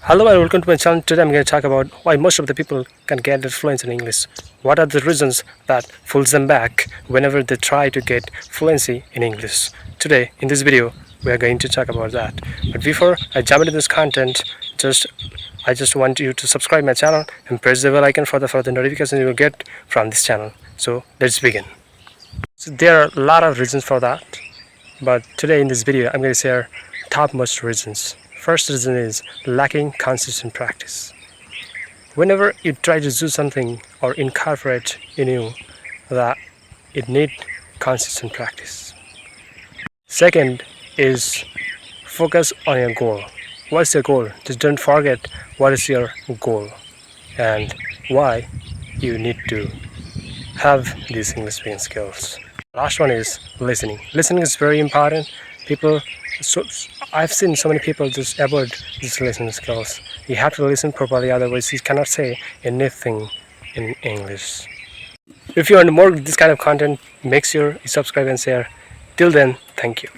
Hello and welcome to my channel. Today I'm going to talk about why most of the people can get their fluency in English. What are the reasons that pulls them back whenever they try to get fluency in English? Today in this video we are going to talk about that. But before I jump into this content, I just want you to subscribe my channel and press the bell icon for the further notifications you will get from this channel. So let's begin. So there are a lot of reasons for that, but today in this video I'm going to share topmost reasons. First reason is lacking consistent practice. Whenever you try to do something or incorporate in you, that it needs consistent practice. Second is focus on your goal. What's your goal? Just don't forget what is your goal and why you need to have these English speaking skills. Last one is listening. Listening is very important. I've seen so many people just avoid these listening skills. You have to listen properly, otherwise you cannot say anything in English. If you want more of this kind of content, make sure you subscribe and share. Till then, thank you.